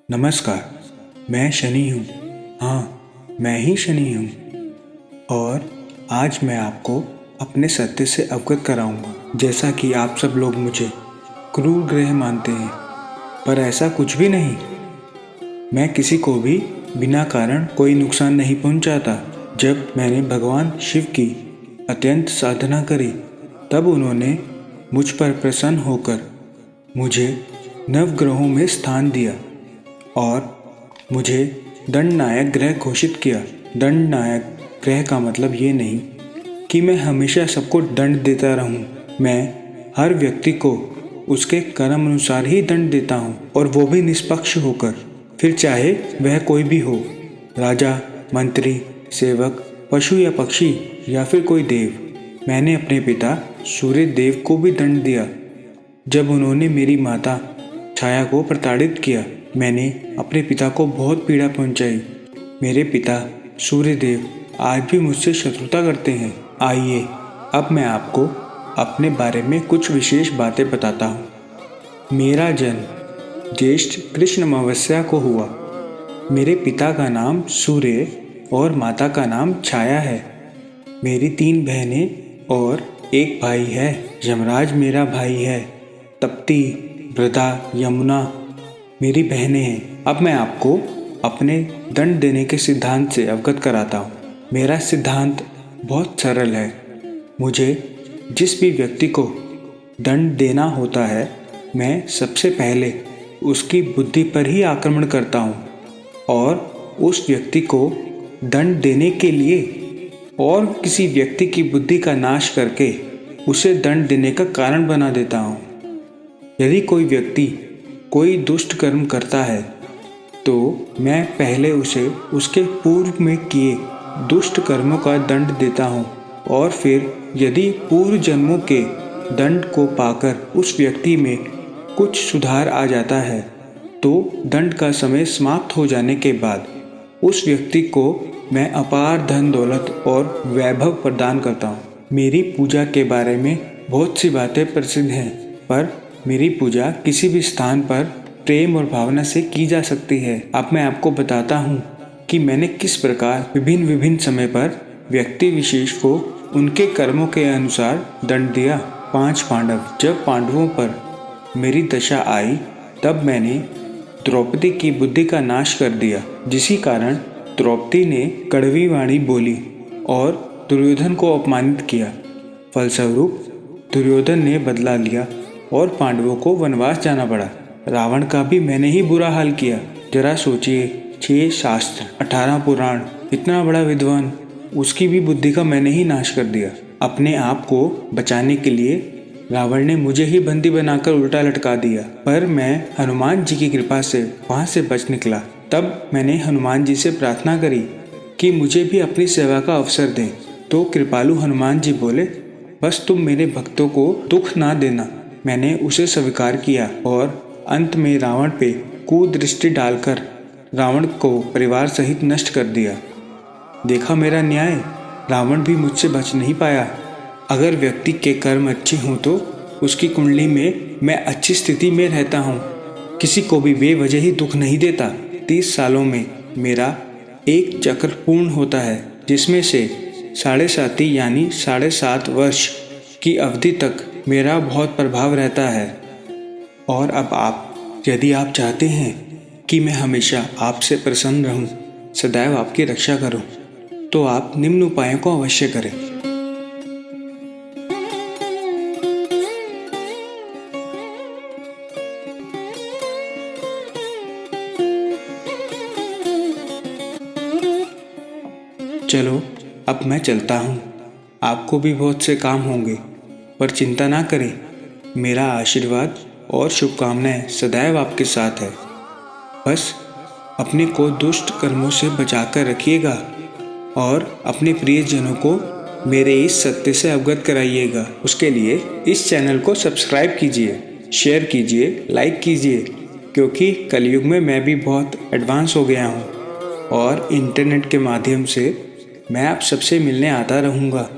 नमस्कार। मैं शनि हूँ। हाँ, मैं ही शनि हूँ। और आज मैं आपको अपने सत्य से अवगत कराऊंगा। जैसा कि आप सब लोग मुझे क्रूर ग्रह मानते हैं, पर ऐसा कुछ भी नहीं। मैं किसी को भी बिना कारण कोई नुकसान नहीं पहुंचाता। जब मैंने भगवान शिव की अत्यंत साधना करी, तब उन्होंने मुझ पर प्रसन्न होकर मुझे नवग्रहों में स्थान दिया और मुझे दंडनायक ग्रह घोषित किया। दंडनायक ग्रह का मतलब ये नहीं कि मैं हमेशा सबको दंड देता रहूं। मैं हर व्यक्ति को उसके कर्म अनुसार ही दंड देता हूं, और वो भी निष्पक्ष होकर, फिर चाहे वह कोई भी हो, राजा, मंत्री, सेवक, पशु या पक्षी या फिर कोई देव। मैंने अपने पिता सूर्य देव को भी दंड दिया जब उन्होंने मेरी माता छाया को प्रताड़ित किया। मैंने अपने पिता को बहुत पीड़ा पहुंचाई। मेरे पिता सूर्यदेव आज भी मुझसे शत्रुता करते हैं। आइए अब मैं आपको अपने बारे में कुछ विशेष बातें बताता हूँ। मेरा जन्म ज्येष्ठ कृष्ण अमावस्या को हुआ। मेरे पिता का नाम सूर्य और माता का नाम छाया है। मेरी 3 बहनें और एक भाई है। यमराज मेरा भाई है। तप्ती, वृदा, यमुना मेरी बहनें हैं। अब मैं आपको अपने दंड देने के सिद्धांत से अवगत कराता हूँ। मेरा सिद्धांत बहुत सरल है। मुझे जिस भी व्यक्ति को दंड देना होता है, मैं सबसे पहले उसकी बुद्धि पर ही आक्रमण करता हूँ और उस व्यक्ति को दंड देने के लिए और किसी व्यक्ति की बुद्धि का नाश करके उसे दंड देने का कारण बना देता हूँ। यदि कोई व्यक्ति कोई दुष्ट कर्म करता है, तो मैं पहले उसे उसके पूर्व में किए दुष्ट कर्मों का दंड देता हूँ, और फिर यदि पूर्व जन्मों के दंड को पाकर उस व्यक्ति में कुछ सुधार आ जाता है, तो दंड का समय समाप्त हो जाने के बाद उस व्यक्ति को मैं अपार धन दौलत और वैभव प्रदान करता हूँ। मेरी पूजा के बारे में बहुत सी बातें प्रसिद्ध हैं, पर मेरी पूजा किसी भी स्थान पर प्रेम और भावना से की जा सकती है। अब मैं आपको बताता हूँ कि मैंने किस प्रकार विभिन्न समय पर व्यक्ति विशेष को उनके कर्मों के अनुसार दंड दिया। 5 पांडव। जब पांडवों पर मेरी दशा आई, तब मैंने द्रौपदी की बुद्धि का नाश कर दिया, जिसी कारण द्रौपदी ने कड़वी वाणी बोली और दुर्योधन को अपमानित किया। फलस्वरूप दुर्योधन ने बदला लिया और पांडवों को वनवास जाना पड़ा। रावण का भी मैंने ही बुरा हाल किया। जरा सोचिए, 6 शास्त्र, 18 पुराण, इतना बड़ा विद्वान, उसकी भी बुद्धि का मैंने ही नाश कर दिया। अपने आप को बचाने के लिए रावण ने मुझे ही बंदी बनाकर उल्टा लटका दिया, पर मैं हनुमान जी की कृपा से वहां से बच निकला। तब मैंने हनुमान जी से प्रार्थना करी कि मुझे भी अपनी सेवा का अवसर दें। तो कृपालु हनुमान जी बोले, बस तुम मेरे भक्तों को दुख ना देना। मैंने उसे स्वीकार किया और अंत में रावण पे कुदृष्टि डालकर रावण को परिवार सहित नष्ट कर दिया। देखा मेरा न्याय, रावण भी मुझसे बच नहीं पाया। अगर व्यक्ति के कर्म अच्छे हों तो उसकी कुंडली में मैं अच्छी स्थिति में रहता हूँ, किसी को भी बेवजह ही दुख नहीं देता। 30 सालों में मेरा एक चक्र पूर्ण होता है, जिसमें से 7.5 यानी 7.5 वर्ष की अवधि तक मेरा बहुत प्रभाव रहता है। और अब यदि आप चाहते हैं कि मैं हमेशा आपसे प्रसन्न रहूं, सदैव आपकी रक्षा करूं, तो आप निम्न उपायों को अवश्य करें। चलो अब मैं चलता हूं। आपको भी बहुत से काम होंगे, पर चिंता ना करें। मेरा आशीर्वाद और शुभकामनाएं सदैव आपके साथ है। बस अपने को दुष्ट कर्मों से बचाकर रखिएगा और अपने प्रियजनों को मेरे इस सत्य से अवगत कराइएगा। उसके लिए इस चैनल को सब्सक्राइब कीजिए, शेयर कीजिए, लाइक कीजिए, क्योंकि कलयुग में मैं भी बहुत एडवांस हो गया हूँ और इंटरनेट के माध्यम से मैं आप सबसे मिलने आता रहूँगा।